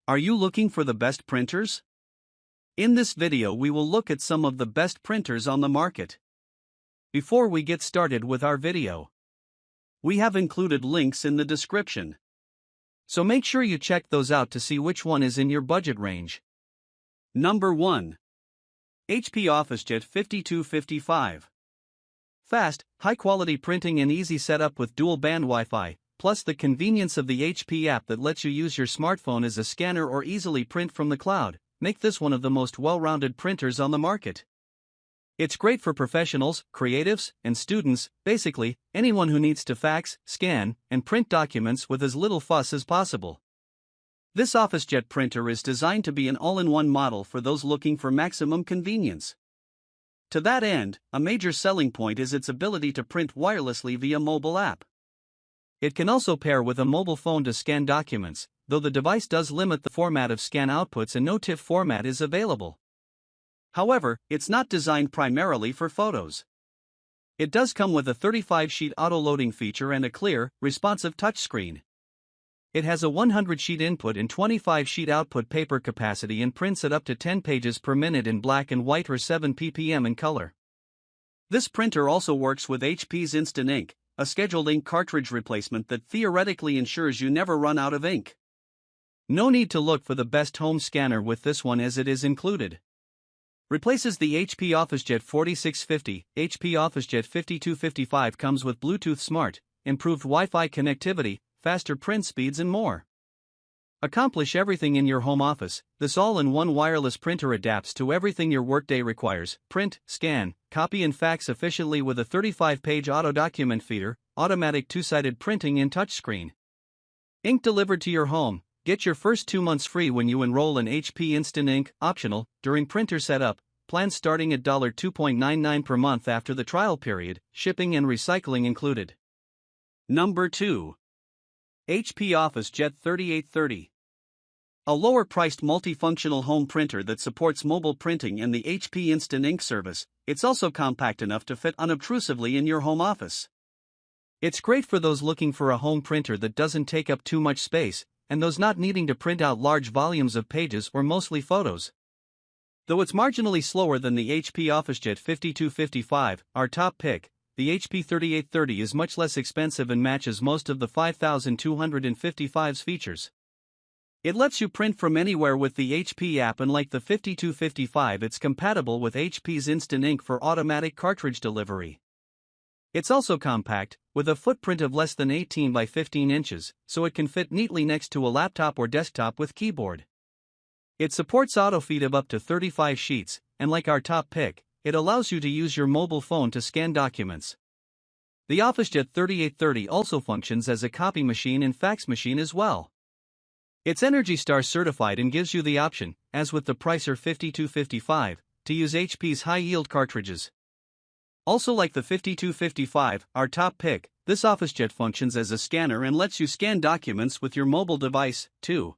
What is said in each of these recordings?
Are you looking for the best printers? In this video we will look at some of the best printers on the market. Before we get started with our video, we have included links in the description. So make sure you check those out to see which one is in your budget range. Number 1. HP OfficeJet 5255. Fast, high-quality printing and easy setup with dual-band Wi-Fi, plus the convenience of the HP app that lets you use your smartphone as a scanner or easily print from the cloud, make this one of the most well-rounded printers on the market. It's great for professionals, creatives, and students, basically, anyone who needs to fax, scan, and print documents with as little fuss as possible. This OfficeJet printer is designed to be an all-in-one model for those looking for maximum convenience. To that end, a major selling point is its ability to print wirelessly via mobile app. It can also pair with a mobile phone to scan documents, though the device does limit the format of scan outputs and no TIFF format is available. However, it's not designed primarily for photos. It does come with a 35-sheet auto-loading feature and a clear, responsive touchscreen. It has a 100-sheet input and 25-sheet output paper capacity and prints at up to 10 pages per minute in black and white or 7 ppm in color. This printer also works with HP's Instant Ink, a scheduled ink cartridge replacement that theoretically ensures you never run out of ink. No need to look for the best home scanner with this one as it is included. Replaces the HP OfficeJet 4650, HP OfficeJet 5255 comes with Bluetooth Smart, improved Wi-Fi connectivity, faster print speeds and more. Accomplish everything in your home office. This all-in-one wireless printer adapts to everything your workday requires: print, scan, copy and fax efficiently with a 35-page auto-document feeder, automatic two-sided printing and touchscreen. Ink delivered to your home. Get your first 2 months free when you enroll in HP Instant Ink, optional, during printer setup. Plans starting at $2.99 per month after the trial period, shipping and recycling included. Number 2. HP OfficeJet 3830. A lower-priced multifunctional home printer that supports mobile printing and the HP Instant Ink service. It's also compact enough to fit unobtrusively in your home office. It's great for those looking for a home printer that doesn't take up too much space, and those not needing to print out large volumes of pages or mostly photos. Though it's marginally slower than the HP OfficeJet 5255, our top pick, the HP 3830 is much less expensive and matches most of the 5255's features. It lets you print from anywhere with the HP app, and like the 5255, it's compatible with HP's Instant Ink for automatic cartridge delivery. It's also compact, with a footprint of less than 18 by 15 inches, so it can fit neatly next to a laptop or desktop with keyboard. It supports auto-feed of up to 35 sheets, and like our top pick, it allows you to use your mobile phone to scan documents. The OfficeJet 3830 also functions as a copy machine and fax machine as well. It's Energy Star certified and gives you the option, as with the Pricer 5255, to use HP's high-yield cartridges. Also like the 5255, our top pick, this OfficeJet functions as a scanner and lets you scan documents with your mobile device, too.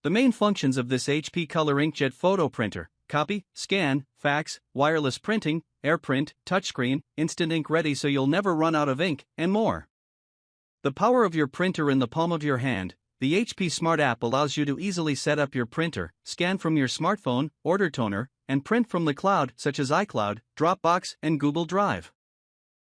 The main functions of this HP Color Inkjet photo printer: copy, scan, fax, wireless printing, AirPrint, touchscreen, Instant Ink ready so you'll never run out of ink, and more. The power of your printer in the palm of your hand. The HP Smart app allows you to easily set up your printer, scan from your smartphone, order toner, and print from the cloud such as iCloud, Dropbox, and Google Drive.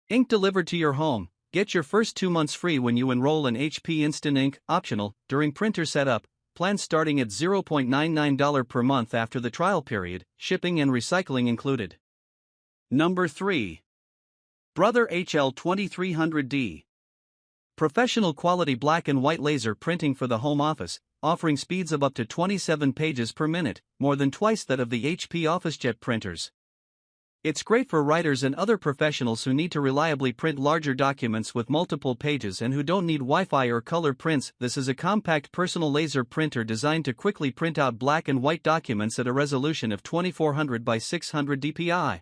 Ink delivered to your home. Get your first 2 months free when you enroll in HP Instant Ink, optional, during printer setup. Plans starting at $0.99 per month after the trial period, shipping and recycling included. Number 3. Brother HL2300D. Professional quality black and white laser printing for the home office, offering speeds of up to 27 pages per minute, more than twice that of the HP OfficeJet printers. It's great for writers and other professionals who need to reliably print larger documents with multiple pages and who don't need Wi-Fi or color prints. This is a compact personal laser printer designed to quickly print out black and white documents at a resolution of 2400 by 600 dpi.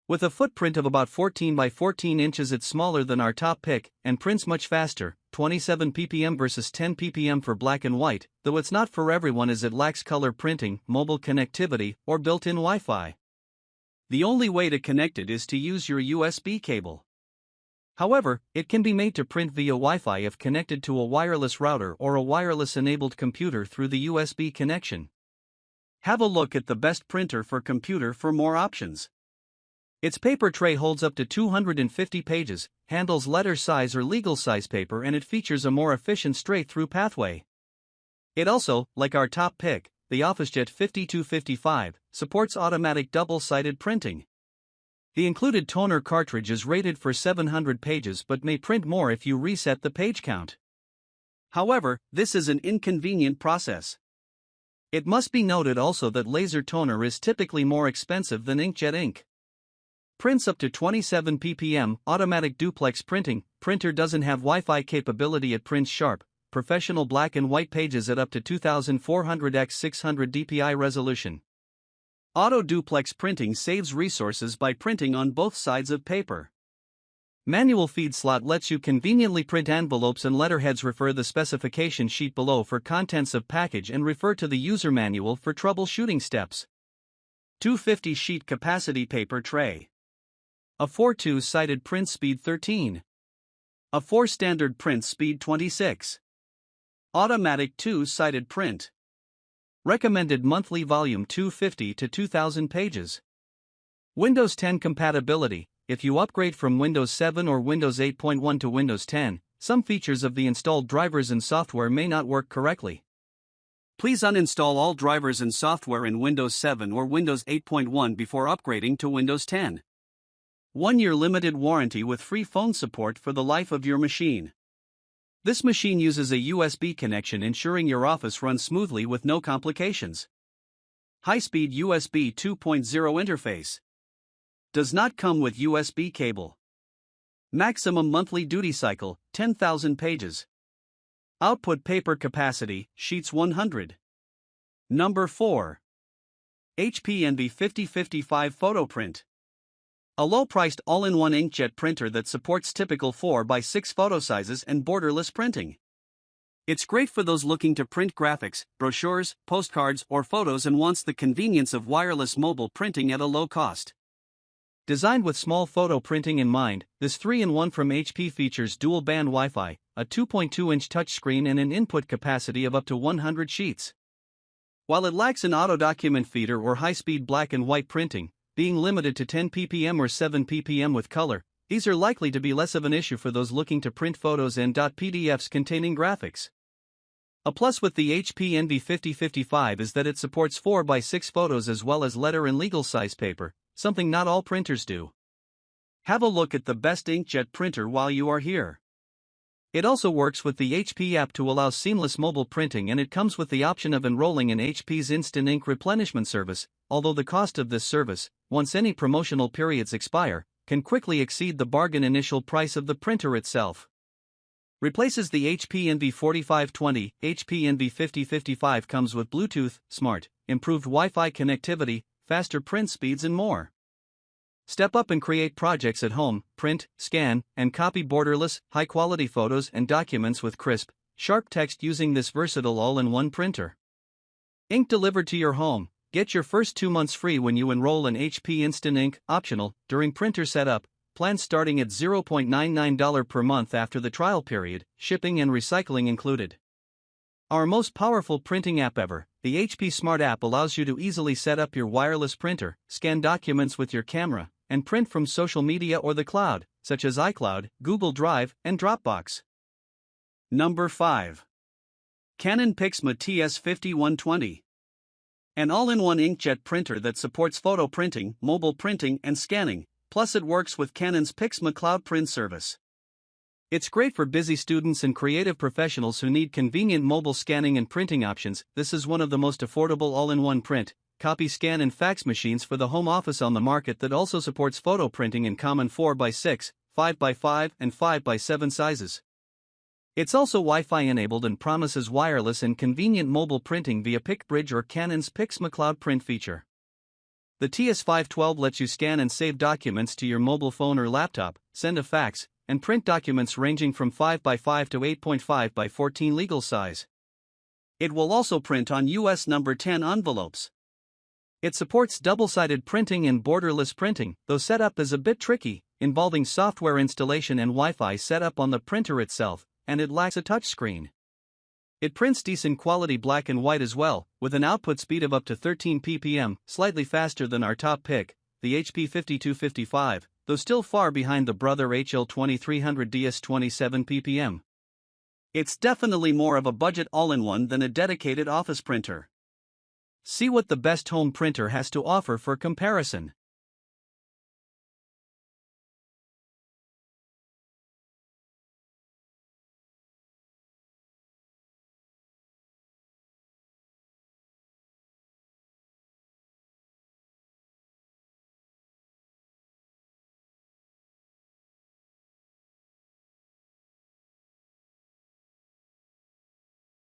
With a footprint of about 14 by 14 inches, it's smaller than our top pick and prints much faster, 27 ppm versus 10 ppm for black and white, though it's not for everyone as it lacks color printing, mobile connectivity, or built-in Wi-Fi. The only way to connect it is to use your USB cable. However, it can be made to print via Wi-Fi if connected to a wireless router or a wireless-enabled computer through the USB connection. Have a look at the best printer for computer for more options. Its paper tray holds up to 250 pages, handles letter size or legal size paper, and it features a more efficient straight-through pathway. It also, like our top pick, the OfficeJet 5255, supports automatic double-sided printing. The included toner cartridge is rated for 700 pages but may print more if you reset the page count. However, this is an inconvenient process. It must be noted also that laser toner is typically more expensive than inkjet ink. Prints up to 27 ppm, automatic duplex printing, printer doesn't have Wi-Fi capability. It prints sharp, professional black and white pages at up to 2400 x 600 dpi resolution. Auto duplex printing saves resources by printing on both sides of paper. Manual feed slot lets you conveniently print envelopes and letterheads. Refer the specification sheet below for contents of package and refer to the user manual for troubleshooting steps. 250 sheet capacity paper tray. A 4-2-sided print speed 13. A 4 standard print speed 26. Automatic 2-sided print. Recommended monthly volume 250 to 2000 pages. Windows 10 compatibility. If you upgrade from Windows 7 or Windows 8.1 to Windows 10, some features of the installed drivers and software may not work correctly. Please uninstall all drivers and software in Windows 7 or Windows 8.1 before upgrading to Windows 10. 1-year limited warranty with free phone support for the life of your machine. This machine uses a USB connection, ensuring your office runs smoothly with no complications. High-speed USB 2.0 interface. Does not come with USB cable. Maximum monthly duty cycle, 10,000 pages. Output paper capacity, sheets 100. Number 4. HP Envy 5055 Photo Print. A low-priced all-in-one inkjet printer that supports typical 4x6 photo sizes and borderless printing. It's great for those looking to print graphics, brochures, postcards, or photos and wants the convenience of wireless mobile printing at a low cost. Designed with small photo printing in mind, this 3-in-1 from HP features dual-band Wi-Fi, a 2.2-inch touchscreen, and an input capacity of up to 100 sheets. While it lacks an auto-document feeder or high-speed black and white printing, being limited to 10 ppm or 7 ppm with color, these are likely to be less of an issue for those looking to print photos and .pdfs containing graphics. A plus with the HP Envy 5055 is that it supports 4x6 photos as well as letter and legal size paper, something not all printers do. Have a look at the best inkjet printer while you are here. It also works with the HP app to allow seamless mobile printing, and it comes with the option of enrolling in HP's Instant Ink replenishment service, although the cost of this service, once any promotional periods expire, can quickly exceed the bargain initial price of the printer itself. Replaces the HP Envy 4520. HP Envy 5055 comes with Bluetooth, smart, improved Wi-Fi connectivity, faster print speeds, and more. Step up and create projects at home, print, scan, and copy borderless, high-quality photos and documents with crisp, sharp text using this versatile all-in-one printer. Ink delivered to your home. Get your first 2 months free when you enroll in HP Instant Ink, optional, during printer setup, plans starting at $0.99 per month after the trial period, shipping and recycling included. Our most powerful printing app ever, the HP Smart app, allows you to easily set up your wireless printer, scan documents with your camera, and print from social media or the cloud, such as iCloud, Google Drive, and Dropbox. Number 5. Canon PIXMA TS5120. An all-in-one inkjet printer that supports photo printing, mobile printing, and scanning, plus it works with Canon's PIXMA Cloud Print service. It's great for busy students and creative professionals who need convenient mobile scanning and printing options. This is one of the most affordable all-in-one print, copy, scan, and fax machines for the home office on the market that also supports photo printing in common 4x6, 5x5, and 5x7 sizes. It's also Wi-Fi enabled and promises wireless and convenient mobile printing via PicBridge or Canon's PIXMA Cloud Print feature. The TS512 lets you scan and save documents to your mobile phone or laptop, send a fax, and print documents ranging from 5x5 to 8.5x14 legal size. It will also print on US number 10 envelopes. It supports double-sided printing and borderless printing, though setup is a bit tricky. involving software installation and Wi-Fi setup on the printer itself, and it lacks a touchscreen. It prints decent quality black and white as well, with an output speed of up to 13 ppm, slightly faster than our top pick, the HP 5255, though still far behind the brother HL 2300DS 27 ppm. It's definitely more of a budget all-in-one than a dedicated office printer. See what the best home printer has to offer for comparison.